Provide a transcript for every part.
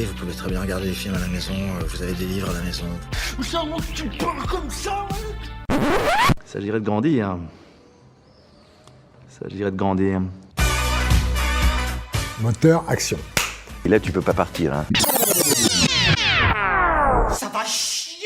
télé, vous pouvez très bien regarder des films à la maison, vous avez des livres à la maison. Charles, tu parles comme ça, ouais. Il s'agirait de grandir. Il s'agirait de grandir. Moteur, action. Et là, tu peux pas partir, hein. Ça va chier.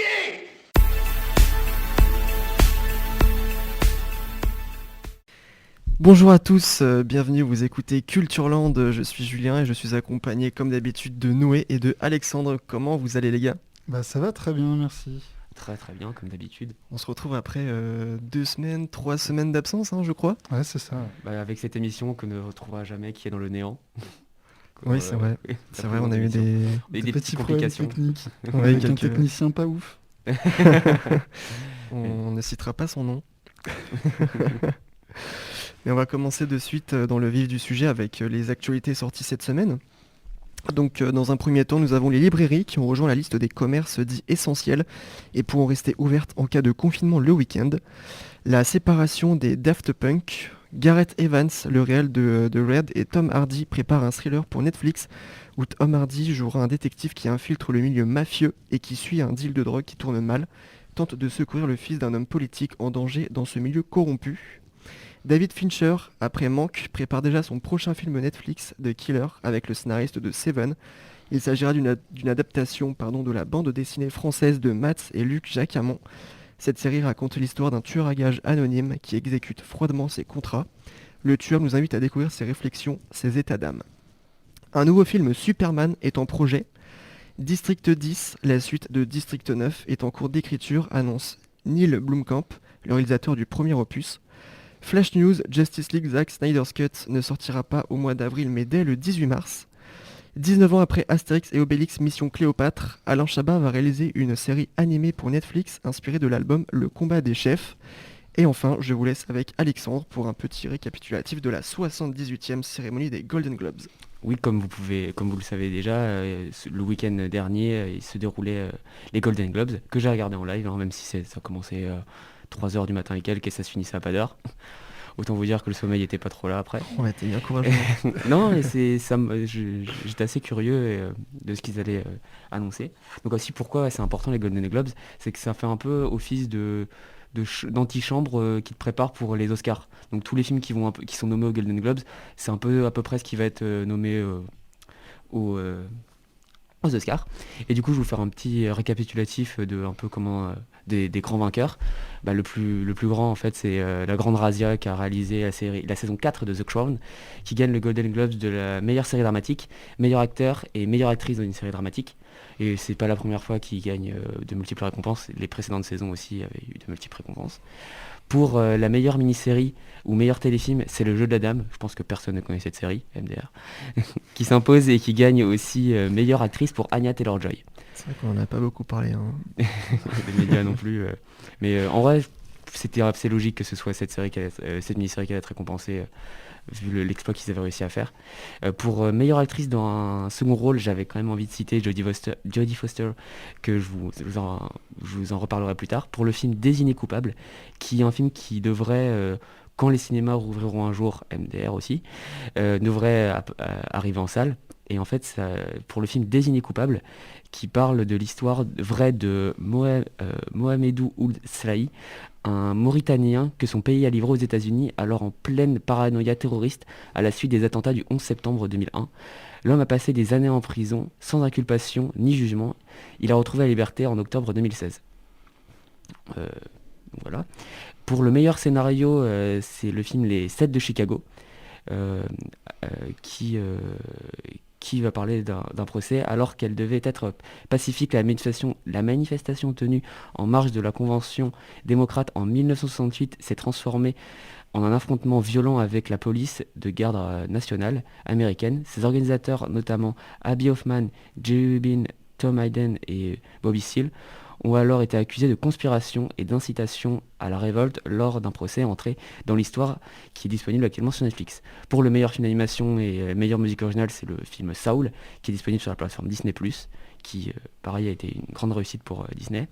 Bonjour à tous, bienvenue, vous écoutez Cultureland, je suis Julien et je suis accompagné comme d'habitude de Noé et de Alexandre. Comment vous allez les gars ? Bah ça va très bien, merci. Très très bien, comme d'habitude. On se retrouve après 2 semaines, 3 semaines d'absence, je crois. Ouais, c'est ça. Bah, avec cette émission qu'on ne retrouvera jamais, qui est dans le néant. Oui, c'est vrai. C'est vrai, on a eu des petites problèmes complications. techniques. Ouais, Avec un quelques- technicien pas ouf. On ne citera pas son nom. Mais on va commencer de suite dans le vif du sujet avec les actualités sorties cette semaine. Donc dans un premier temps, nous avons les librairies qui ont rejoint la liste des commerces dits essentiels et pourront rester ouvertes en cas de confinement le week-end. La séparation des Daft Punk, Gareth Evans, le réal de Red, et Tom Hardy préparent un thriller pour Netflix où Tom Hardy jouera un détective qui infiltre le milieu mafieux et qui suit un deal de drogue qui tourne mal, tente de secourir le fils d'un homme politique en danger dans ce milieu corrompu. David Fincher, après Manque, prépare déjà son prochain film Netflix, The Killer, avec le scénariste de Seven. Il s'agira d'une adaptation de la bande dessinée française de Matt et Luc Jacamon. Cette série raconte l'histoire d'un tueur à gages anonyme qui exécute froidement ses contrats. Le tueur nous invite à découvrir ses réflexions, ses états d'âme. Un nouveau film Superman est en projet. District 10, la suite de District 9, est en cours d'écriture, annonce Neil Blomkamp, le réalisateur du premier opus. Flash News, Justice League Zack Snyder's Cut ne sortira pas au mois d'avril mais dès le 18 mars. 19 ans après Astérix et Obélix Mission Cléopâtre, Alain Chabat va réaliser une série animée pour Netflix inspirée de l'album Le Combat des Chefs. Et enfin, je vous laisse avec Alexandre pour un petit récapitulatif de la 78e cérémonie des Golden Globes. Oui, comme vous le savez déjà, le week-end dernier, il se déroulait les Golden Globes, que j'ai regardé en live, même si ça commençait 3h du matin et quelques, et ça se finissait à pas d'heure. Autant vous dire que le sommeil était pas trop là après. Ouais, t'es bien courageux. Non, mais j'étais assez curieux de ce qu'ils allaient annoncer. Donc aussi, pourquoi c'est important les Golden Globes, c'est que ça fait un peu office d'antichambre qui te prépare pour les Oscars. Donc tous les films qui sont nommés aux Golden Globes, c'est un peu à peu près ce qui va être nommé aux Oscars. Et du coup, je vais vous faire un petit récapitulatif de un peu comment des grands vainqueurs. Le plus grand en fait, c'est la Grande Razzia qui a réalisé la saison 4 de The Crown, qui gagne le Golden Globes de la meilleure série dramatique, meilleur acteur et meilleure actrice dans une série dramatique. Et c'est pas la première fois qu'il gagne de multiples récompenses. Les précédentes saisons aussi avaient eu de multiples récompenses. Pour la meilleure mini-série ou meilleur téléfilm, c'est Le Jeu de la Dame. Je pense que personne ne connaît cette série, MDR, qui s'impose et qui gagne aussi meilleure actrice pour Anya Taylor-Joy. C'est vrai qu'on n'en a pas beaucoup parlé. Les médias non plus. Mais en vrai, c'était assez logique que ce soit cette mini-série qui allait être récompensée, vu l'exploit qu'ils avaient réussi à faire. Pour meilleure actrice dans un second rôle, j'avais quand même envie de citer Jodie Foster, que je vous en reparlerai plus tard, pour le film Désigné coupable, qui est un film qui devrait, quand les cinémas rouvriront un jour, MDR aussi, devrait arriver en salle. Et en fait, pour le film Désigné coupable, qui parle de l'histoire vraie de Mohamedou Ould Slahi, un Mauritanien que son pays a livré aux États-Unis alors en pleine paranoïa terroriste à la suite des attentats du 11 septembre 2001. L'homme a passé des années en prison sans inculpation ni jugement. Il a retrouvé la liberté en octobre 2016. Voilà. Pour le meilleur scénario, c'est le film Les 7 de Chicago, qui va parler d'un procès alors qu'elle devait être pacifique. La manifestation tenue en marge de la Convention démocrate en 1968 s'est transformée en un affrontement violent avec la police de garde nationale américaine. Ses organisateurs, notamment Abby Hoffman, Jerry Rubin, Tom Hayden et Bobby Seale, ont alors été accusés de conspiration et d'incitation à la révolte lors d'un procès entré dans l'histoire qui est disponible actuellement sur Netflix. Pour le meilleur film d'animation et meilleure musique originale, c'est le film Saul, qui est disponible sur la plateforme Disney+, qui, pareil, a été une grande réussite pour Disney.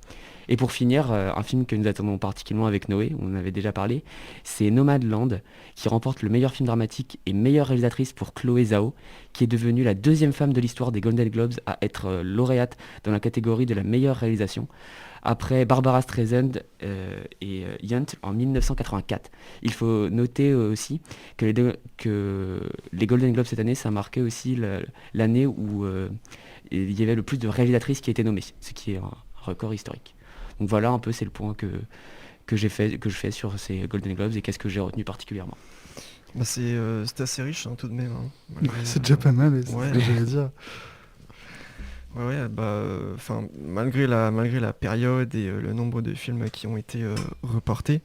Et pour finir, un film que nous attendons particulièrement avec Noé, on en avait déjà parlé, c'est Nomadland, qui remporte le meilleur film dramatique et meilleure réalisatrice pour Chloé Zhao, qui est devenue la deuxième femme de l'histoire des Golden Globes à être lauréate dans la catégorie de la meilleure réalisation, après Barbara Streisand et Yount en 1984. Il faut noter aussi que les Golden Globes cette année, ça a marqué aussi l'année où il y avait le plus de réalisatrices qui étaient nommées, ce qui est un record historique. Donc voilà un peu, c'est le point que je fais sur ces Golden Globes et qu'est-ce que j'ai retenu particulièrement. Bah, c'est assez riche tout de même. C'est déjà pas mal, c'est ce que j'allais dire. Ouais, malgré la période et le nombre de films qui ont été reportés,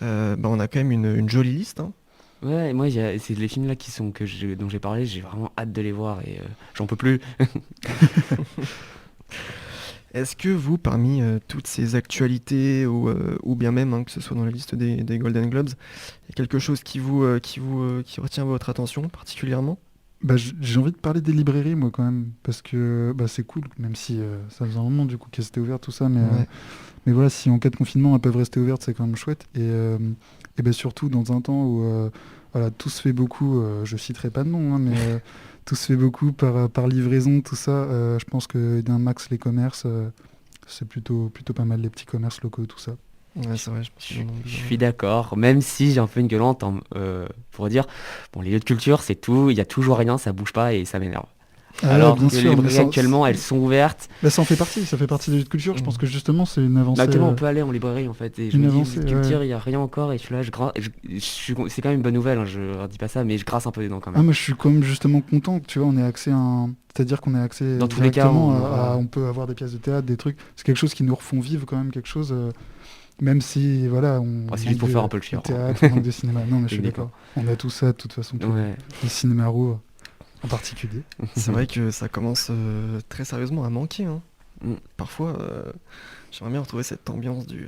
on a quand même une jolie liste. Ouais, moi c'est les films là dont j'ai parlé, j'ai vraiment hâte de les voir et j'en peux plus. Est-ce que vous, parmi toutes ces actualités ou bien même que ce soit dans la liste des Golden Globes, il y a quelque chose qui retient votre attention particulièrement ? J'ai envie de parler des librairies, moi, quand même, parce que c'est cool, même si ça faisait un moment, du coup, qu'elles étaient ouvertes, tout ça, mais voilà, si en cas de confinement, elles peuvent rester ouvertes, c'est quand même chouette, et surtout dans un temps où tout se fait beaucoup, je citerai pas de nom, mais tout se fait beaucoup par livraison, tout ça, je pense que d'un max les commerces, c'est plutôt pas mal, les petits commerces locaux, tout ça. Ouais, c'est vrai, je suis d'accord, même si j'ai un peu une gueulante pour dire, bon, les lieux de culture, c'est tout, il y a toujours rien, ça bouge pas et ça m'énerve. Alors bien que sûr, les librairies actuellement, elles sont ouvertes. Ça fait partie des lieux de culture, je pense que justement c'est une avancée. Actuellement, on peut aller en librairie en fait, et je me dis, lieux de culture, il n'y a rien encore, et je suis là, c'est quand même une bonne nouvelle, je ne dis pas ça, mais je grasse un peu dedans quand même. Moi je suis quand même justement content que tu vois, on ait accès c'est-à-dire qu'on ait accès dans tous les cas, on peut avoir des pièces de théâtre, des trucs, c'est quelque chose qui nous refont vivre quand même quelque chose. Même si, voilà, c'est juste pour faire un peu le chiant. Théâtre, on manque de cinéma. Non, mais je suis d'accord. On a tout ça, de toute façon, les cinémas-ros en particulier. C'est vrai que ça commence très sérieusement à manquer. Parfois, j'aimerais bien retrouver cette ambiance du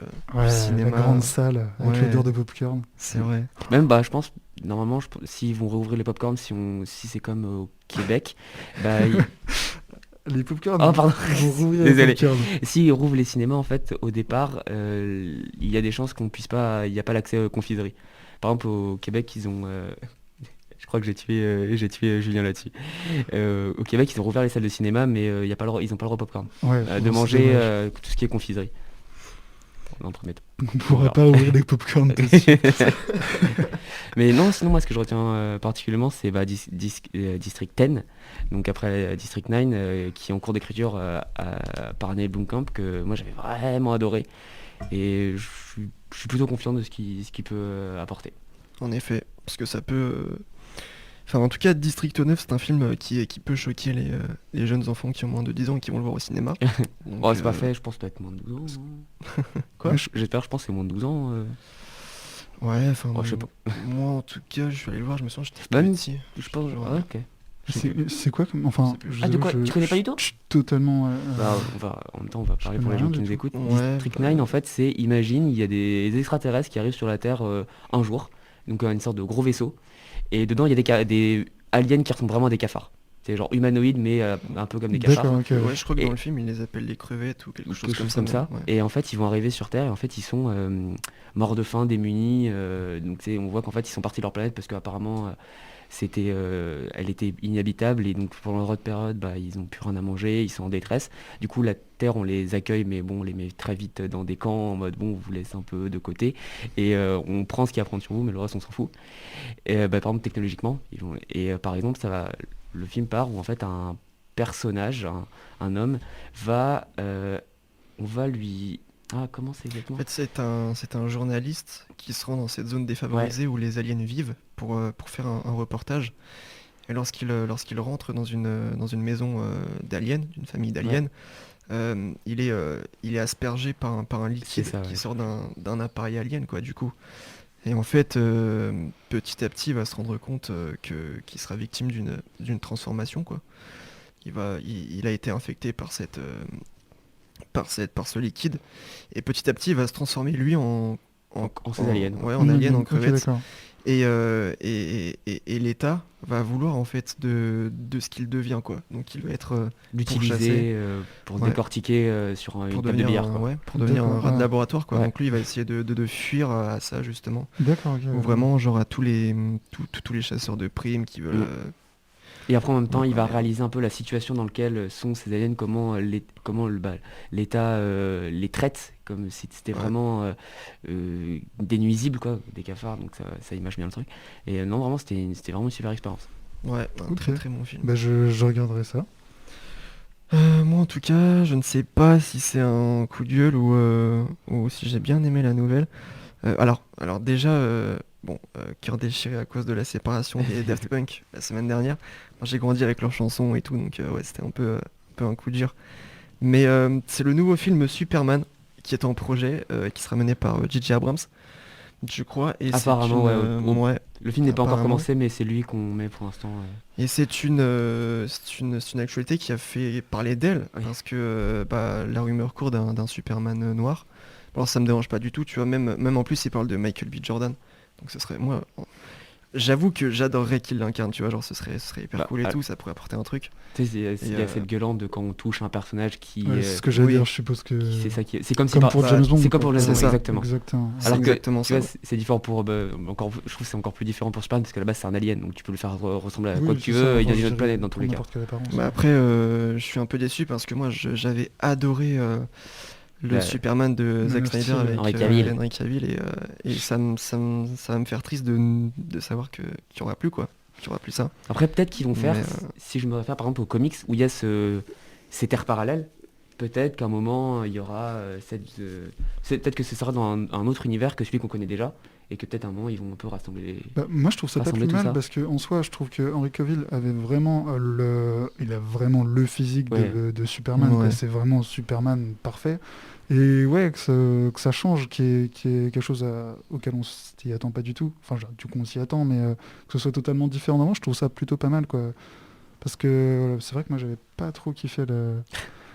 cinéma. La grande salle, avec l'odeur de popcorn. C'est vrai. Même, je pense, normalement, s'ils vont rouvrir les popcorn, si c'est comme au Québec, Les popcorn. Oh pardon. Désolé. S'ils rouvrent les cinémas, en fait, au départ, il y a des chances qu'on puisse pas, il n'y a pas l'accès aux confiseries. Par exemple, au Québec, ils ont, je crois que j'ai tué Julien là-dessus. Au Québec, ils ont rouvert les salles de cinéma, mais ils n'ont pas le droit au popcorn. De manger tout ce qui est confiserie. Dans le premier temps. On ne pourra pas ouvrir des popcorn tout de suite. Mais non, sinon moi ce que je retiens particulièrement c'est District 10, donc après District 9 qui est en cours d'écriture par Neil Blomkamp, que moi j'avais vraiment adoré et je suis plutôt confiant de ce qu'il peut apporter. En effet, parce que ça peut... en tout cas, District 9, c'est un film qui peut choquer les jeunes enfants qui ont moins de 10 ans et qui vont le voir au cinéma. Donc, c'est pas fait, je pense que ça doit être moins de 12 ans. Quoi J'espère, je pense que c'est moins de 12 ans. Ouais, je sais pas. Moi, en tout cas, je suis allé le voir, je me sens j'étais même petit. Je pense, ok. C'est quoi comme... Enfin, de quoi tu connais pas du tout? Totalement... en même temps, on va parler pour les gens qui nous écoutent. District 9, en fait, c'est, imagine, il y a des extraterrestres qui arrivent sur la Terre un jour, donc une sorte de gros vaisseau. Et dedans, il y a des aliens qui ressemblent vraiment à des cafards. C'est genre humanoïdes, mais un peu comme des cafards. Okay. Ouais, je crois que dans le film, ils les appellent les crevettes ou quelque chose comme ça. Ouais. Et en fait, ils vont arriver sur Terre et en fait, ils sont morts de faim, démunis. Donc, on voit qu'en fait, ils sont partis de leur planète parce qu'apparemment, elle était inhabitable et donc pendant leur période, ils n'ont plus rien à manger, ils sont en détresse. Du coup, la Terre, on les accueille, mais bon, on les met très vite dans des camps en mode bon, on vous laisse un peu de côté et on prend ce qu'il y a à prendre sur vous, mais le reste, on s'en fout. Et, par exemple, technologiquement, par exemple, le film part où en fait un personnage, un homme, on va lui... comment c'est exactement ? En fait, c'est un journaliste qui se rend dans cette zone défavorisée où les aliens vivent pour faire un reportage. Et lorsqu'il rentre dans une maison d'aliens, d'une famille d'aliens, il est aspergé par un liquide qui sort d'un appareil alien, quoi, du coup. Et en fait, petit à petit, il va se rendre compte qu'il sera victime d'une transformation, quoi. Il a été infecté par par ce liquide. Et petit à petit, il va se transformer lui en ces aliens. Ouais, en alien, en Ok, crevette. d'accord. Et l'État va vouloir en fait de ce qu'il devient, quoi. Donc il va être chasser. L'utiliser pour Ouais. décortiquer sur une pour table de devenir, billard. Quoi. pour devenir un D'accord, rat de ouais. laboratoire, quoi. Ouais. Donc lui, il va essayer de fuir à ça, justement. D'accord, ok. Ou vraiment, genre à tous les chasseurs de primes qui veulent... Mm. Et après, en même temps, il va Ouais. réaliser un peu la situation dans laquelle sont ces aliens, comment l'État les traite, comme si c'était Ouais. vraiment des nuisibles, quoi, des cafards, donc ça image bien le truc. Et non, vraiment, c'était vraiment une super expérience. Ouais, un Ok. très très bon film. Bah, je regarderai ça. Moi en tout cas, je ne sais pas si c'est un coup de gueule ou si j'ai bien aimé la nouvelle. Alors déjà, cœur déchiré à cause de la séparation des Daft Punk la semaine dernière. Moi, j'ai grandi avec leurs chansons et tout, donc ouais, c'était un peu un coup dur. Mais c'est le nouveau film Superman qui est en projet, qui sera mené par J.J. Abrams, je crois. Et c'est Apparemment, ouais. Le film n'est pas encore Apparemment. commencé, mais c'est lui qu'on met pour l'instant. Et c'est une actualité qui a fait parler d'elle, Oui. parce que la rumeur court d'un Superman noir. Alors ça me dérange pas du tout, tu vois, même en plus il parle de Michael B. Jordan. Donc ce serait, moi, j'avoue que j'adorerais qu'il l'incarne, tu vois, genre ce serait hyper Bah, cool et ah. tout, ça pourrait apporter un truc. Tu sais, il y a Et, cette gueulante de quand on touche un personnage qui... Ouais, c'est ce que j'allais oui. dire, je suppose que... c'est ça qui est... C'est comme si Comme par- pour bah, James Bond. c'est comme quoi. pour James Bond, Bond, exactement. Exactement. C'est Alors que, exactement tu vois, ça. c'est différent pour... je trouve que c'est encore plus différent pour Superman, parce qu'à la base c'est un alien, donc tu peux le faire ressembler à Oui, quoi que c'est tu ça, veux, il enfin, vient d'une je autre planète dirais dans tous les cas. n'importe quelle apparence. Bah après, je suis un peu déçu parce que moi j'avais adoré le Ouais. Superman de Man Zack of Snyder Steel, avec Henry Cavill. Henry Cavill et ça va me faire triste de savoir qu'il n'y aura plus, quoi. Qu'il n'y aura plus ça. Après, peut-être qu'ils vont faire, Mais, si je me réfère par exemple aux comics où il y a ces terres parallèles, peut-être qu'à un moment il y aura peut-être que ce sera dans un autre univers que celui qu'on connaît déjà, et que peut-être à un moment ils vont un peu rassembler les... Bah, moi je trouve ça pas rassembler plus tout mal ça. parce que en soi je trouve que Henry Cavill avait vraiment il a vraiment le physique Ouais. de Superman, quoi. Ouais. C'est vraiment Superman parfait. Et ouais, que ça change, qu'il y ait quelque chose auquel on s'y attend pas du tout. Enfin, du coup on s'y attend, mais que ce soit totalement différent d'avant, je trouve ça plutôt pas mal, quoi. Parce que voilà, c'est vrai que moi j'avais pas trop kiffé le...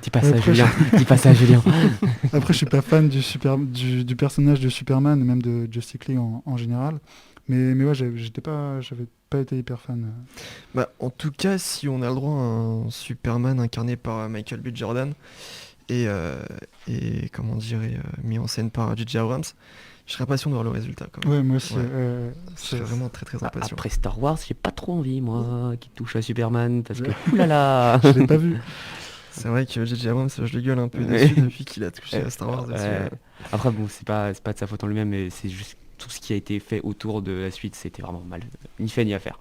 Dis pas ça Après, Julien, dis pas ça Julien. Après je suis pas fan du personnage de Superman et même de Justice League en général. Mais ouais, j'avais pas été hyper fan. Bah, en tout cas, si on a le droit à un Superman incarné par Michael B. Jordan et comment dirais mis en scène par J.J. Abrams, je serais impatient de voir le résultat, quand même. Ouais, moi aussi. Ouais. Je c'est- serais vraiment très très impatient. Après Star Wars, j'ai pas trop envie moi qui touche à Superman, parce que oulala. Je l'ai pas vu. C'est vrai que J.J. Abrams, je le gueule un peu Ouais. dessus depuis qu'il a touché à Star Wars. Dessus, Ouais. Après bon, c'est pas de sa faute en lui-même, mais c'est juste tout ce qui a été fait autour de la suite, c'était vraiment mal, ni fait ni à faire.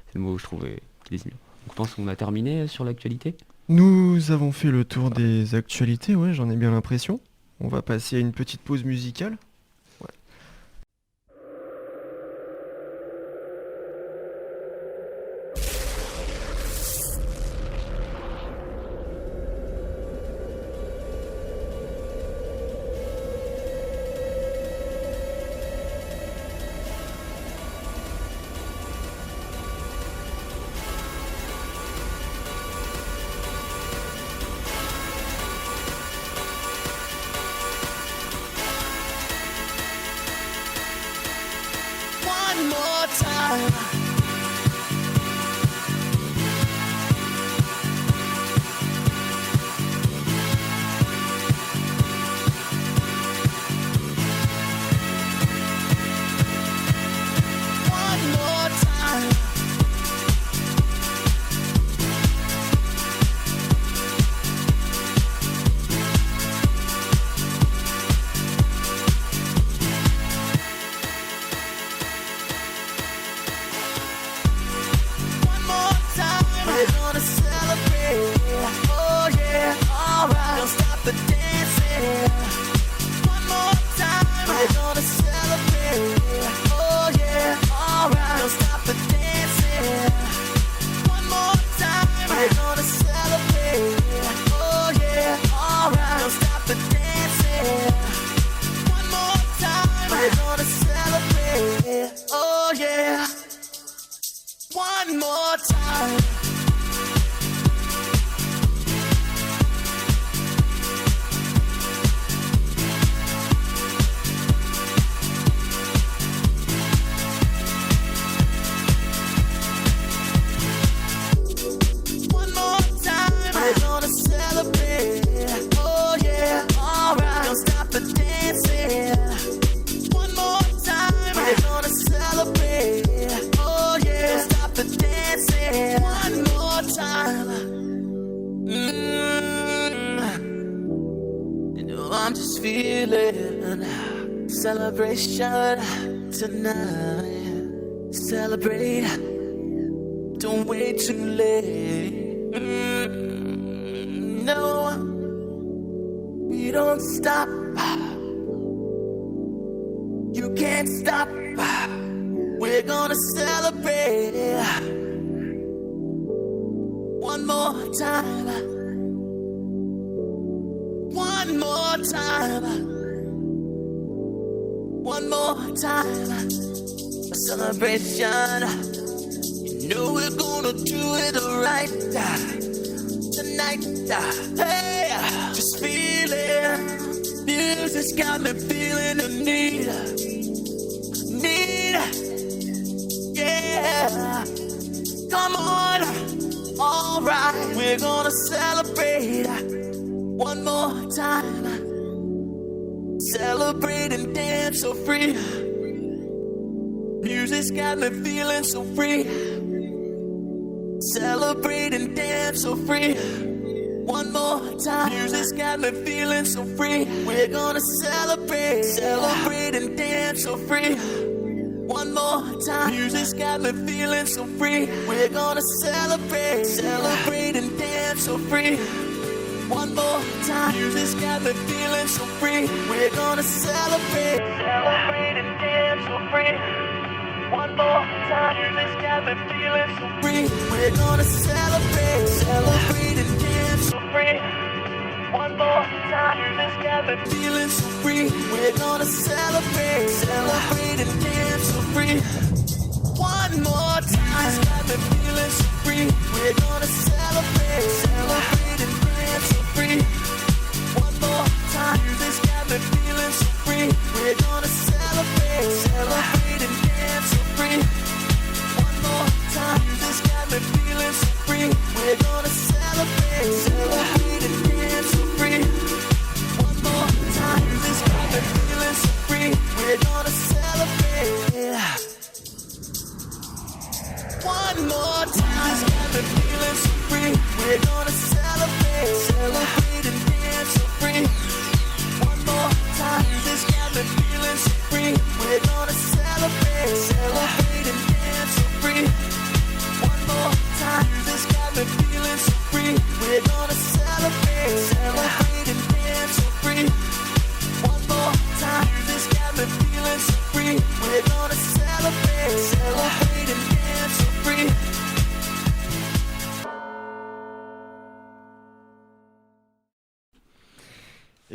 C'est le mot que je trouvais qui désigne. Donc je pense qu'on a terminé sur l'actualité. Nous avons fait le tour des actualités, ouais, j'en ai bien l'impression. On va passer à une petite pause musicale. Ouais. One more time. One more time. I'm just feeling celebration tonight. Celebrate, don't wait too late. No, we don't stop. You can't stop. We're gonna celebrate one more time. One more time. One more time. A celebration. You know we're gonna do it right tonight. Hey, just feeling. Music's got me feeling the need. Yeah. Come on. Alright, we're gonna celebrate one more time. Celebrate and dance so free. Music's got me feeling so free. Celebrate and dance so free. One more time. Music's got me feeling so free. We're gonna celebrate. Celebrate and dance so free. One more time. Music's got me feeling so free. We're gonna celebrate. Celebrate and dance so free. One more time. Music's got me feeling so free. We're gonna celebrate. Celebrate and dance so free. One more time. Music's got me feeling so free. We're gonna celebrate. Celebrate and dance so free. One more time. Music's got me feeling so free. We're gonna celebrate. Celebrate and dance so free. One more time. Music's got me feeling so free. We're gonna celebrate. Celebrate and dance so free. One more time. Music's got me feeling so free. We're gonna celebrate. Celebrate and dance so free. One more time. Music's got me feeling so free. We're gonna celebrate. Celebrate and dance so free. One more time. Music's got me feeling so free. We're gonna celebrate. One more time. Music's got me feeling so free. We're gonna celebrate. Celebrate and dance so free. One more time. Music's got me feeling so free. We're gonna celebrate. Celebrate and dance so free. One more time. Music's got me feeling so free. We're gonna celebrate. Celebrate and dance so free. One more time. Music's got me feeling so free. We're gonna celebrate. Celebrate and dance so free.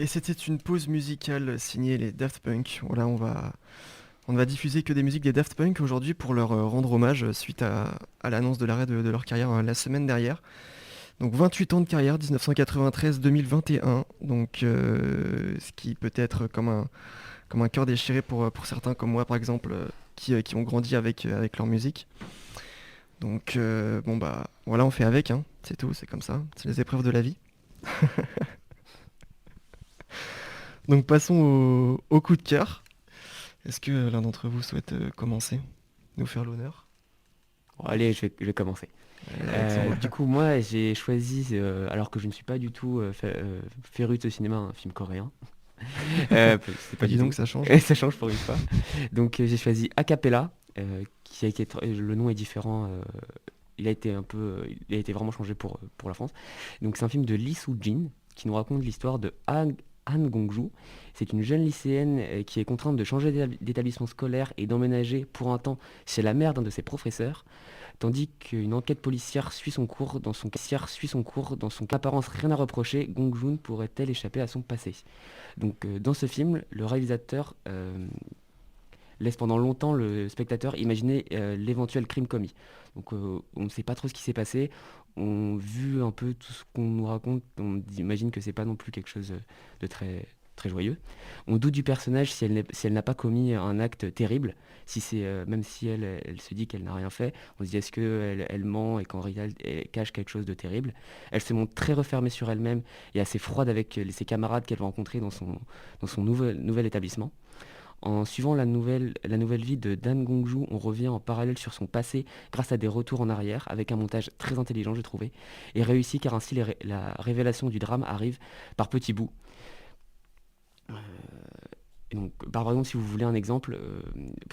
Et c'était une pause musicale signée les Daft Punk. Voilà, on ne va diffuser que des musiques des Daft Punk aujourd'hui pour leur rendre hommage suite à l'annonce de l'arrêt de leur carrière la semaine dernière. Donc 28 ans de carrière, 1993-2021. Donc ce qui peut être comme un cœur déchiré pour certains comme moi par exemple qui ont grandi avec leur musique. Donc bon bah voilà, on fait avec, hein, c'est tout, c'est comme ça, c'est les épreuves de la vie. Donc passons au coup de cœur. Est-ce que l'un d'entre vous souhaite commencer, nous faire l'honneur? Bon, allez, je vais commencer. Du coup, moi, j'ai choisi, alors que je ne suis pas du tout féru de cinéma, un film coréen. C'est pas Dis du donc, tout. ça change. Et ça change pour une fois. Donc, j'ai choisi Acapella, qui a été le nom est différent. Il a été vraiment changé pour la France. Donc, c'est un film de Lee Soo-jin qui nous raconte l'histoire de Han Gong-joo. C'est une jeune lycéenne qui est contrainte de changer d'établissement scolaire et d'emménager pour un temps chez la mère d'un de ses professeurs, tandis qu'une enquête policière suit son cours dans son apparence rien à reprocher. Gong-joon pourrait-elle échapper à son passé? Donc dans ce film, le réalisateur laisse pendant longtemps le spectateur imaginer l'éventuel crime commis. Donc on ne sait pas trop ce qui s'est passé. Vu un peu tout ce qu'on nous raconte, on imagine que c'est pas non plus quelque chose de très, très joyeux. On doute du personnage si elle n'a pas commis un acte terrible, même si elle se dit qu'elle n'a rien fait. On se dit est-ce qu'elle ment et qu'en réalité elle cache quelque chose de terrible. Elle se montre très refermée sur elle-même et assez froide avec ses camarades qu'elle va rencontrer dans son nouvel établissement. En suivant la nouvelle vie de Dan Gong-joo, on revient en parallèle sur son passé grâce à des retours en arrière, avec un montage très intelligent, j'ai trouvé, et réussi car ainsi la révélation du drame arrive par petits bouts. Et donc, par exemple, si vous voulez un exemple,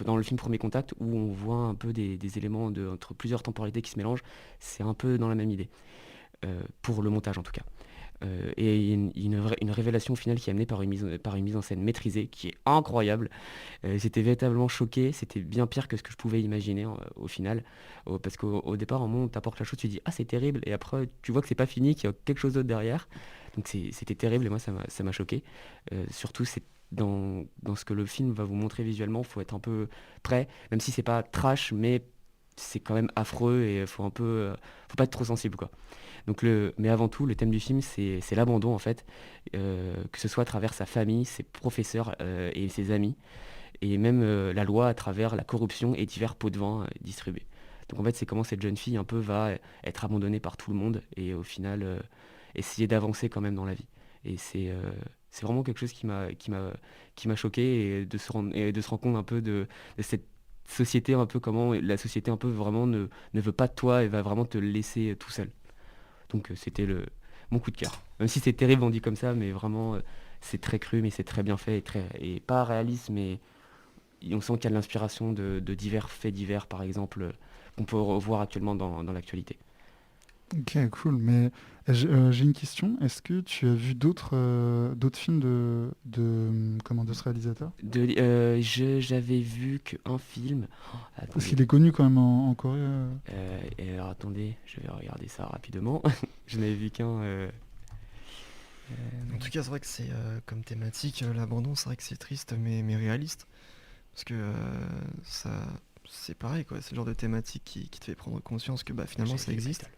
dans le film Premier Contact, où on voit un peu des éléments entre plusieurs temporalités qui se mélangent, c'est un peu dans la même idée, pour le montage en tout cas. Et il y a une révélation finale qui est amenée par une mise en scène maîtrisée, qui est incroyable. J'étais véritablement choqué, c'était bien pire que ce que je pouvais imaginer au final. Parce qu'au départ, au moment où tu apportes la chose, tu dis « Ah, c'est terrible !» Et après, tu vois que c'est pas fini, qu'il y a quelque chose d'autre derrière. Donc c'était terrible et moi, ça m'a choqué. Surtout, c'est dans ce que le film va vous montrer visuellement, il faut être un peu prêt, même si c'est pas trash, mais c'est quand même affreux et faut pas être trop sensible, quoi. Donc mais avant tout, le thème du film, c'est l'abandon en fait, que ce soit à travers sa famille, ses professeurs et ses amis, et même la loi à travers la corruption et divers pots de vin distribués. Donc en fait, c'est comment cette jeune fille un peu va être abandonnée par tout le monde et au final essayer d'avancer quand même dans la vie. Et c'est vraiment quelque chose qui m'a choqué et de se rendre compte un peu de cette société, un peu comment la société un peu vraiment ne veut pas de toi et va vraiment te laisser tout seul. Donc c'était mon coup de cœur. Même si c'est terrible, on dit comme ça, mais vraiment c'est très cru, mais c'est très bien fait et pas réaliste, mais on sent qu'il y a de l'inspiration de divers faits divers, par exemple, qu'on peut revoir actuellement dans l'actualité. Ok, cool. Mais j'ai une question. Est-ce que tu as vu d'autres films de ce réalisateur? J'avais vu qu'un film. Oh, Parce attendez. qu'il est connu quand même en Corée. Et alors attendez, je vais regarder ça rapidement. Je n'avais vu qu'un. En tout cas, c'est vrai que c'est comme thématique, l'abandon, c'est vrai que c'est triste mais réaliste. Parce que ça, c'est pareil, quoi. C'est le genre de thématique qui te fait prendre conscience que finalement ça existe.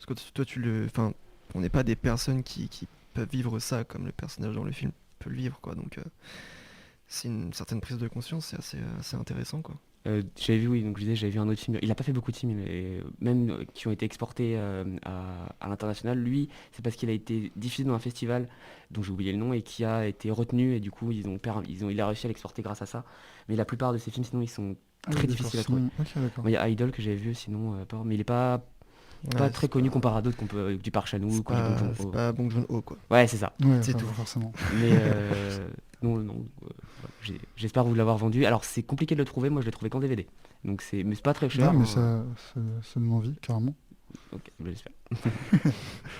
Parce que toi, enfin, on n'est pas des personnes qui peuvent vivre ça comme le personnage dans le film peut le vivre, quoi. Donc c'est une certaine prise de conscience, c'est assez intéressant, quoi. J'avais vu, oui, donc je disais, j'avais vu un autre film. Il n'a pas fait beaucoup de films, même qui ont été exportés à l'international. Lui, c'est parce qu'il a été diffusé dans un festival dont j'ai oublié le nom et qui a été retenu et du coup, il a réussi à l'exporter grâce à ça. Mais la plupart de ces films, sinon, ils sont très difficiles à trouver. Ok, d'accord. Bon, il y a Idol que j'avais vu, sinon, mais il n'est pas très connu comparé à d'autres qu'on peut du Park Chan-wook ou du Bong Joon-ho. C'est pas Bong Joon-ho, quoi. Ouais, c'est ça. Ouais, C'est enfin, tout. forcément. Mais non, j'espère vous l'avoir vendu. Alors c'est compliqué de le trouver, moi je l'ai trouvé qu'en DVD. Donc mais c'est pas très cher. Non, mais ça donne envie, carrément. Ok, j'espère.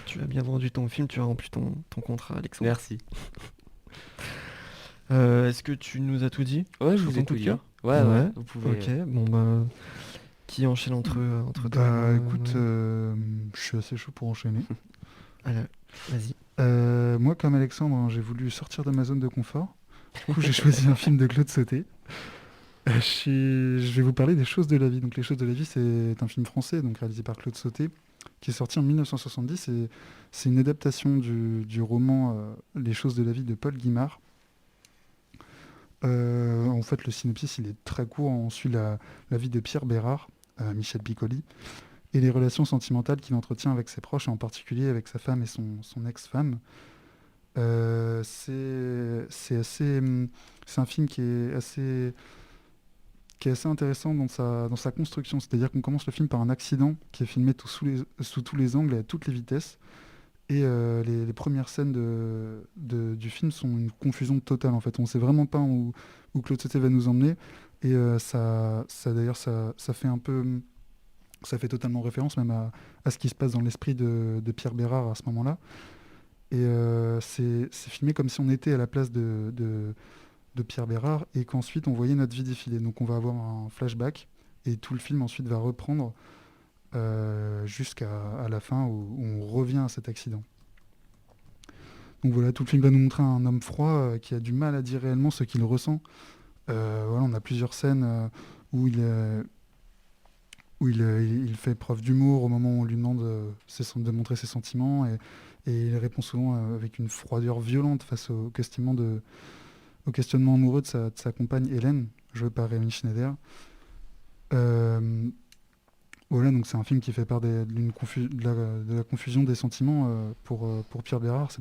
Tu as bien vendu ton film, tu as rempli ton contrat, Alexandre. Merci. Est-ce que tu nous as tout dit? Ouais, je Sur vous ai ton tout coup de dit. cœur Ouais, vous pouvez. Ok, bon qui enchaîne entre toi et moi, Écoute, ouais. je suis assez chaud pour enchaîner. Allez, vas-y. Moi, comme Alexandre, j'ai voulu sortir de ma zone de confort. Du coup, j'ai choisi un film de Claude Sauté. Je vais vous parler des Choses de la vie. Donc, Les Choses de la vie, c'est un film français, donc réalisé par Claude Sauté, qui est sorti en 1970. Et c'est une adaptation du roman Les Choses de la vie de Paul Guimard. En fait, le synopsis, il est très court. On suit la vie de Pierre Bérard, Michel Piccoli, et les relations sentimentales qu'il entretient avec ses proches, et en particulier avec sa femme et son ex-femme. C'est un film qui est assez intéressant dans sa construction. C'est-à-dire qu'on commence le film par un accident qui est filmé sous tous les angles et à toutes les vitesses. Et les premières scènes du film sont une confusion totale, en fait. On ne sait vraiment pas où Claude Sauté va nous emmener. Et ça fait un peu... Ça fait totalement référence même à ce qui se passe dans l'esprit de Pierre Bérard à ce moment-là. Et c'est filmé comme si on était à la place de Pierre Bérard et qu'ensuite on voyait notre vie défiler. Donc on va avoir un flashback et tout le film ensuite va reprendre jusqu'à la fin où on revient à cet accident. Donc voilà, tout le film va nous montrer un homme froid qui a du mal à dire réellement ce qu'il ressent. Voilà, on a plusieurs scènes où il fait preuve d'humour au moment où on lui demande de montrer ses sentiments et il répond souvent avec une froideur violente face au questionnement amoureux de sa compagne Hélène, jouée par Rémi Schneider. Voilà, donc c'est un film qui fait part de la confusion des sentiments pour Pierre Bérard. C'est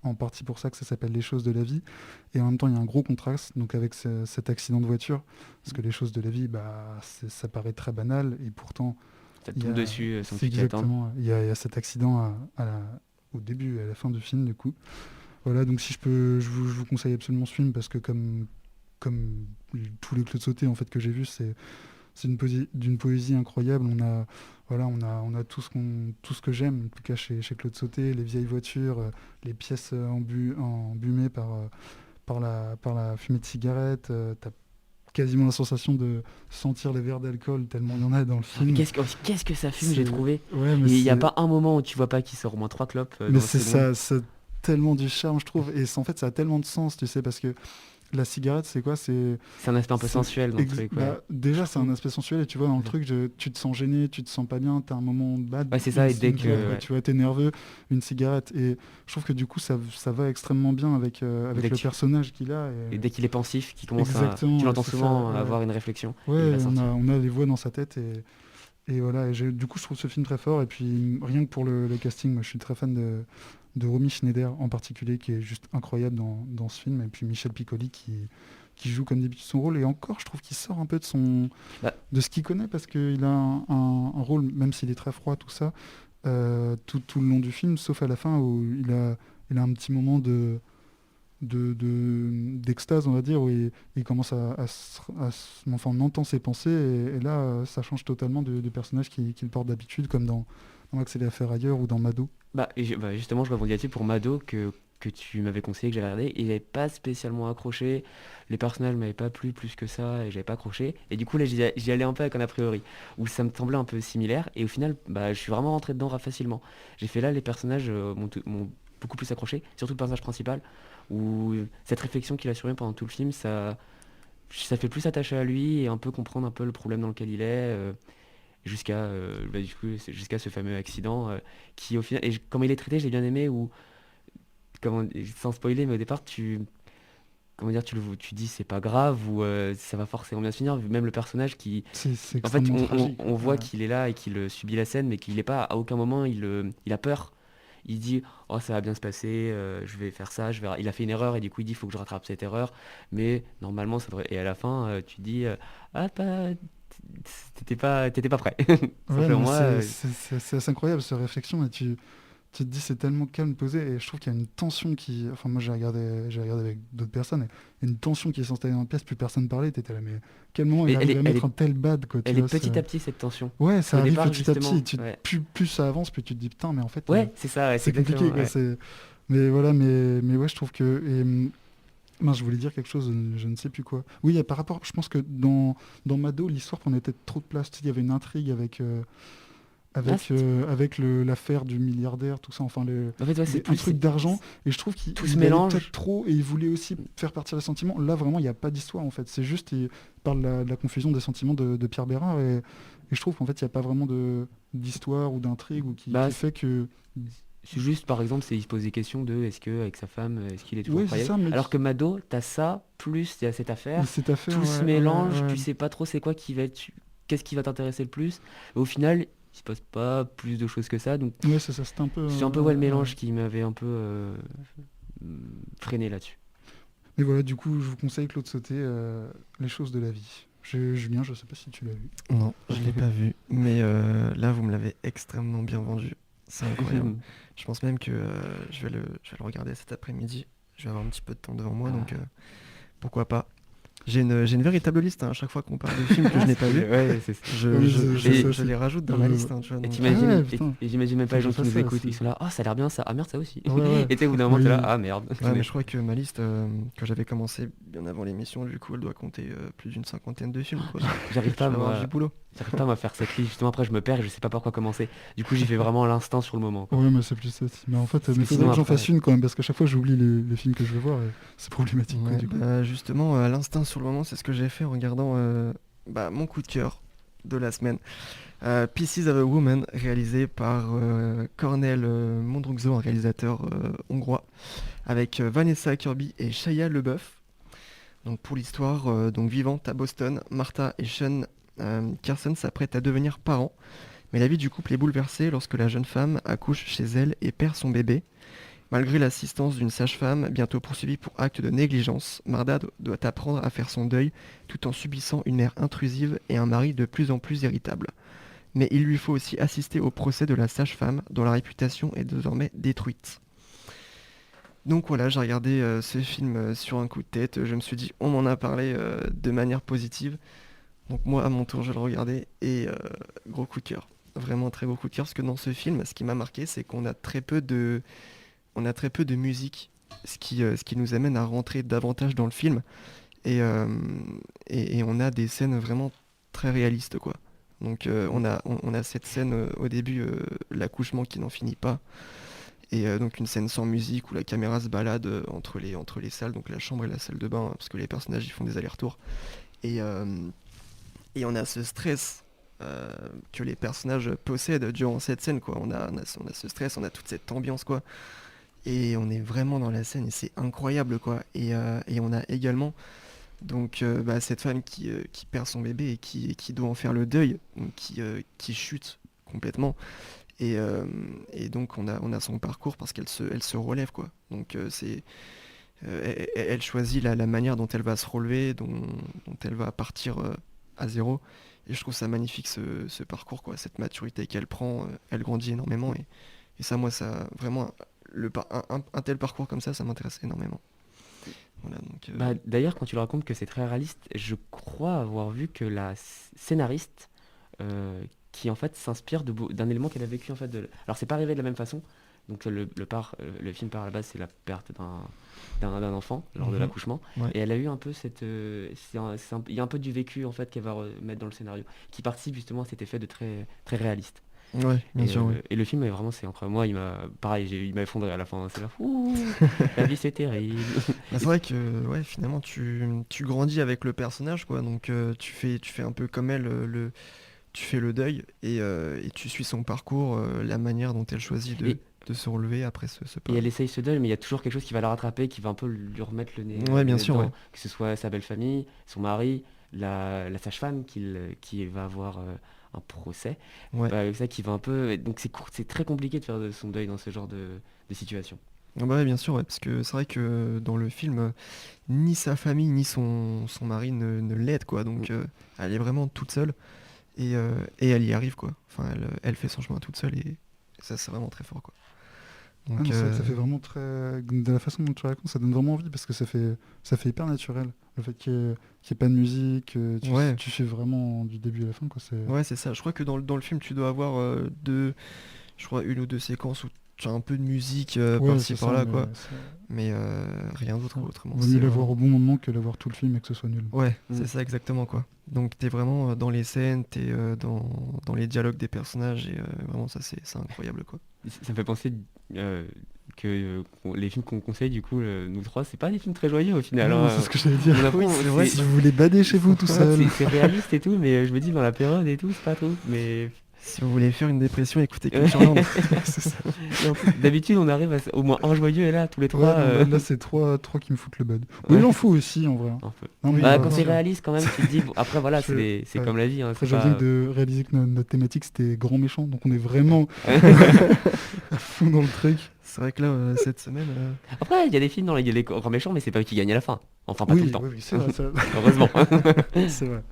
en partie pour ça que ça s'appelle Les Choses de la vie. Et en même temps, il y a un gros contraste donc avec cet accident de voiture. Parce que Les Choses de la vie, ça paraît très banal. Et pourtant, Ça te tombe dessus sans que tu t'y attendes. exactement. Il y a cet accident au début et à la fin du film, du coup. Voilà, donc si je vous conseille absolument ce film parce que comme tous les Claude Sauté en fait que j'ai vus, c'est d'une poésie incroyable. On a tout ce que j'aime, en tout cas chez Claude Sauté, les vieilles voitures, les pièces embumées par la fumée de cigarette. T'as quasiment la sensation de sentir les verres d'alcool tellement il y en a dans le film. Qu'est-ce que ça fume, j'ai trouvé. Ouais, mais Il n'y a pas un moment où tu vois pas qu'il sort au moins 3 clopes. Mais c'est ça, c'est tellement du charme, je trouve. Et en fait, ça a tellement de sens, tu sais, parce que la cigarette, c'est quoi? C'est un aspect un peu sensuel dans le truc. Ouais. Déjà, c'est un aspect sensuel, et tu vois, dans le truc, tu te sens gêné, tu te sens pas bien, t'as un moment bad. Ouais, c'est ça, et dès que... Tu vois, t'es nerveux, une cigarette. Et je trouve que du coup, ça va extrêmement bien avec le personnage qu'il a. Et dès qu'il est pensif, qu'il commence tu l'entends c'est souvent ça, avoir une réflexion. Ouais, on a les voix dans sa tête, et voilà. Du coup, je trouve ce film très fort, et puis rien que pour le casting, moi, je suis très fan de Romy Schneider en particulier, qui est juste incroyable dans ce film, et puis Michel Piccoli qui joue comme d'habitude son rôle, et encore je trouve qu'il sort un peu de ce qu'il connaît, parce qu'il a un rôle, même s'il est très froid, tout ça, tout le long du film, sauf à la fin où il a un petit moment d'extase, on va dire, où il commence enfin, on entend ses pensées, et là ça change totalement du personnage qu'il porte d'habitude, comme dans Accélérer à faire ailleurs ou dans Mado. Justement, je rebondis là-dessus pour Mado que tu m'avais conseillé, que j'ai regardé. Il n'avait pas spécialement accroché. Les personnages ne m'avaient pas plu plus que ça et j'avais pas accroché. Et du coup, là, j'y allais un peu avec un a priori, où ça me semblait un peu similaire. Et au final, je suis vraiment rentré dedans facilement. J'ai fait là, les personnages m'ont beaucoup plus accroché, surtout le personnage principal, où cette réflexion qu'il a sur lui pendant tout le film, ça fait plus s'attacher à lui et un peu comprendre un peu le problème dans lequel il est. Jusqu'à ce fameux accident qui au final, et comment il est traité, j'ai bien aimé, ou sans spoiler, mais au départ tu dis c'est pas grave, ou ça va forcément bien se finir, vu même le personnage qui en fait on voit qu'il est là et qu'il subit la scène, mais qu'il n'est pas, à aucun moment il a peur. Il dit oh ça va bien se passer, je vais faire ça, il a fait une erreur et du coup il dit il faut que je rattrape cette erreur, mais normalement ça devrait, et à la fin tu dis t'étais pas prêt. Ouais, c'est assez incroyable cette réflexion, et tu te dis c'est tellement calme, posé, et je trouve qu'il y a une tension enfin moi j'ai regardé avec d'autres personnes, et il y a une tension qui est s'installer dans la pièce, plus personne parlait, t'étais là mais quel moment il arrive à mettre un tel bad, quoi. Elle est petit à petit, cette tension. Ouais, ça arrive départ, petit à petit, plus ça avance, plus tu te dis putain, mais en fait c'est ça, c'est compliqué, quoi. Mais voilà, mais ouais, je trouve que je voulais dire quelque chose, je ne sais plus quoi. Oui, par rapport, je pense que dans Mado, l'histoire prenait peut-être trop de place. Il y avait une intrigue avec l'affaire du milliardaire, tout ça. Enfin, un truc d'argent. Et je trouve qu'il mélange peut-être trop, et il voulait aussi faire partir les sentiments. Là, vraiment, il n'y a pas d'histoire, en fait. C'est juste, il parle de la confusion des sentiments de Pierre Bérard. Et je trouve qu'en fait, il n'y a pas vraiment d'histoire ou d'intrigue qui fait que... C'est juste, par exemple, il se pose des questions de est-ce qu'avec sa femme, est-ce qu'il est toujours croyable, alors que Mado, t'as ça, plus il y a cette affaire, tout se mélange, tu sais pas trop c'est quoi qu'est-ce qui va t'intéresser le plus, et au final, il se passe pas plus de choses que ça, donc ouais, c'est ça, c'est un peu le mélange qui m'avait un peu freiné là-dessus. Mais voilà, du coup, je vous conseille Claude Sauté, Les choses de la vie. Julien, je sais pas si tu l'as vu. Non, je l'ai pas vu, mais là, vous me l'avez extrêmement bien vendu. C'est incroyable. Je pense même que je vais le regarder cet après-midi. Je vais avoir un petit peu de temps devant moi, donc pourquoi pas. J'ai une véritable liste à chaque fois qu'on parle de films que je n'ai pas vu. Ouais, je les rajoute dans ma liste. Tu vois, et j'imagine même pas les gens qui nous écoutent. Ils sont là, oh ça a l'air bien ça, ah merde ça aussi. Ouais. Et tu sais, au bout d'un moment t'es là, ah merde. Ouais, mais je crois que ma liste que j'avais commencé bien avant l'émission, du coup elle doit compter plus d'une 50aine de films. Quoi. J'arrive pas du boulot. J'arrive pas à faire cette liste, justement après je me perds et je sais pas par quoi commencer. Du coup j'y fais vraiment à l'instant sur le moment. Ouais, mais c'est plus ça aussi. Mais en fait, il faudrait que j'en fasse une quand même, parce qu'à chaque fois j'oublie les films que je veux voir, et c'est problématique. Ouais, du coup. Justement, à l'instant sur le moment, c'est ce que j'ai fait en regardant mon coup de cœur de la semaine. Pieces of a Woman, réalisé par Cornel Mondruczó, un réalisateur hongrois, avec Vanessa Kirby et Shia LaBeouf. Donc pour l'histoire, vivante à Boston, Martha et Sean Carson s'apprêtent à devenir parents, mais la vie du couple est bouleversée lorsque la jeune femme accouche chez elle et perd son bébé. Malgré l'assistance d'une sage-femme, bientôt poursuivie pour acte de négligence, Martha doit apprendre à faire son deuil tout en subissant une mère intrusive et un mari de plus en plus irritable. Mais il lui faut aussi assister au procès de la sage-femme dont la réputation est désormais détruite. Donc voilà, j'ai regardé ce film sur un coup de tête. Je me suis dit, on m'en a parlé de manière positive. Donc moi, à mon tour, je le regardais et gros coup de cœur. Vraiment très beau coup de cœur parce que dans ce film, ce qui m'a marqué, c'est qu'on a on a très peu de musique, ce qui nous amène à rentrer davantage dans le film. Et, euh, et on a des scènes vraiment très réalistes, quoi. Donc on a cette scène au début, l'accouchement qui n'en finit pas. Et donc une scène sans musique où la caméra se balade entre les salles, donc la chambre et la salle de bain, parce que les personnages ils font des allers-retours. Et, euh, et on a ce stress que les personnages possèdent durant cette scène, quoi. On a ce stress, on a toute cette ambiance, quoi. Et on est vraiment dans la scène et c'est incroyable, quoi. Et on a également donc cette femme qui perd son bébé et qui doit en faire le deuil, donc qui chute complètement. Et donc on a son parcours parce elle se relève, quoi. Donc elle choisit la manière dont elle va se relever, dont elle va partir à zéro. Et je trouve ça magnifique ce parcours, quoi, cette maturité qu'elle prend, elle grandit énormément et ça, moi, ça vraiment un tel parcours comme ça m'intéresse énormément. Voilà, donc, D'ailleurs, quand tu le racontes que c'est très réaliste, je crois avoir vu que la scénariste, qui en fait s'inspire d'un élément qu'elle a vécu en fait. Alors c'est pas arrivé de la même façon. Donc le film part à la base, c'est la perte d'un enfant lors de l'accouchement. Ouais. Et elle a eu un peu il y a un peu du vécu en fait qu'elle va remettre dans le scénario, qui participe justement à cet effet de très très réaliste. Ouais, bien sûr, ouais. Et le film est vraiment, c'est incroyable. Moi, il m'a effondré à la fin. C'est là, ouh, la vie c'est terrible. C'est vrai que ouais, finalement tu grandis avec le personnage, quoi. Donc tu fais un peu comme elle, tu fais le deuil et tu suis son parcours, la manière dont elle choisit de se relever après ce pas. Et elle essaye ce deuil, mais il y a toujours quelque chose qui va la rattraper, qui va un peu lui remettre le nez. Ouais, bien le nez sûr, dedans. ouais. Que ce soit sa belle famille, son mari, la sage-femme qui va avoir un procès. Ouais. Ça qui va un peu. Donc c'est très compliqué de faire de son deuil dans ce genre de situation. Ah bah ouais, bien sûr, ouais, parce que c'est vrai que dans le film, ni sa famille ni son mari ne l'aident, quoi. Donc elle est vraiment toute seule et elle y arrive, quoi. Enfin, elle fait son chemin toute seule et ça, c'est vraiment très fort, quoi. Ah Donc non, ça fait vraiment très... De la façon dont tu racontes, ça donne vraiment envie parce que ça fait hyper naturel. Le fait qu'il n'y ait pas de musique, Ouais. tu fais vraiment du début à la fin, quoi. Ouais, c'est ça. Je crois que dans le film, tu dois avoir une ou deux séquences où tu as un peu de musique Ouais, par-ci, c'est ça, par-là, mais quoi. Mais rien d'autre, autrement. Vaut c'est mieux vraiment- l'avoir au bon moment que l'avoir tout le film et que ce soit nul. Ouais, Mm. c'est ça exactement, quoi. Donc t'es vraiment dans les scènes, t'es dans les dialogues des personnages et vraiment ça c'est incroyable, quoi. Ça me fait penser que les films qu'on conseille, du coup, nous trois, c'est pas des films très joyeux au final. Non, hein. c'est ce que j'allais dire. On a Oui, pas- c'est vrai, c'est- si vous voulez bader chez vous tout seul. C'est réaliste et tout, mais je me dis dans la période et tout, c'est pas trop. Mais Si vous voulez faire une dépression, écoutez Cultureland. C'est ça. et en plus, d'habitude, on arrive au moins un joyeux et là, tous les Ouais, trois. non, là c'est trois qui me foutent le bad. Mais Ouais. il en faut aussi en vrai. un peu. Non, mais, Quand c'est réaliste, quand même, tu te dis. Après, voilà, Je- c'est ouais. comme la vie. Hein, Après, c'est j'ai pas- envie de réaliser que notre thématique c'était grand méchant, donc on est vraiment à fond dans le truc. C'est vrai que là, cette semaine, Après, il y a des films dans lesquels il y a les grands méchants, mais c'est pas eux qui gagnent à la fin. Enfin, pas tout Oui, le temps. oui, c'est vrai, Heureusement. c'est vrai.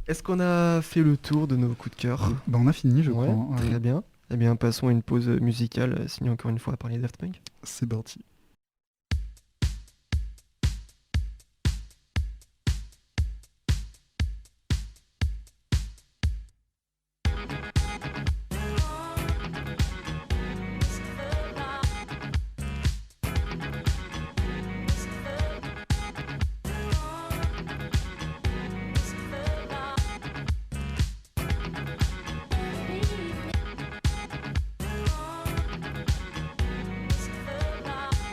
est-ce qu'on a fait le tour de nos coups de cœur? Bah, on a fini, je Ouais, crois. hein. très bien. Eh bien, passons à une pause musicale, signée encore une fois par les Daft Punk. C'est parti. Lucifer,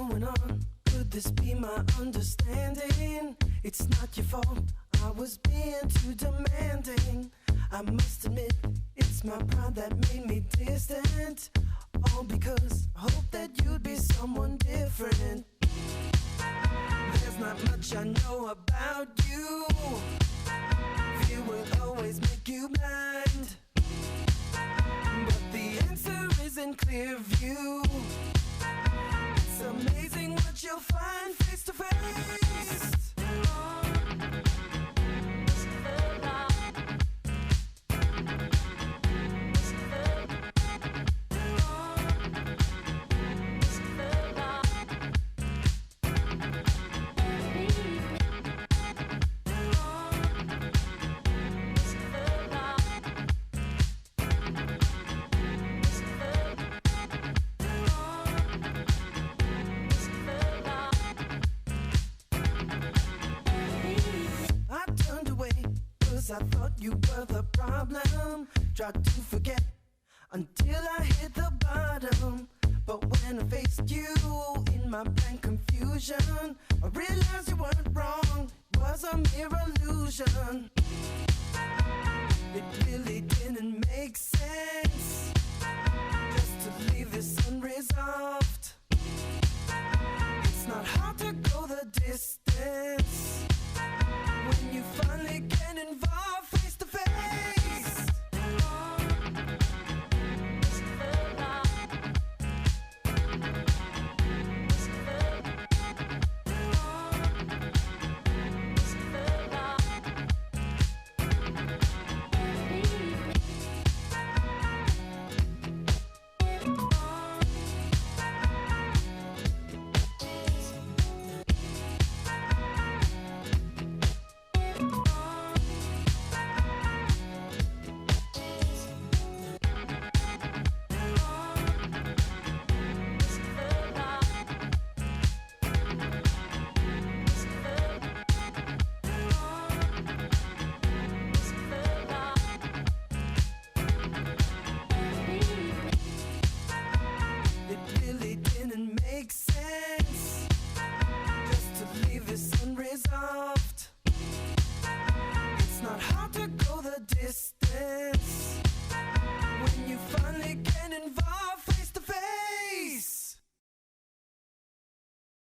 going on? Could this be my understanding? It's not your fault, I was being too demanding. I must admit, it's my pride that made me distant. All because I hope that you'd be someone different. There's not much I know about you. Fear will always make you blind. But the answer is in clear view. It's amazing what you'll find face to face. I thought you were the problem. Tried to forget until I hit the bottom. But when I faced you in my blank confusion, I realized you weren't wrong, it was a mere illusion. It really didn't make sense.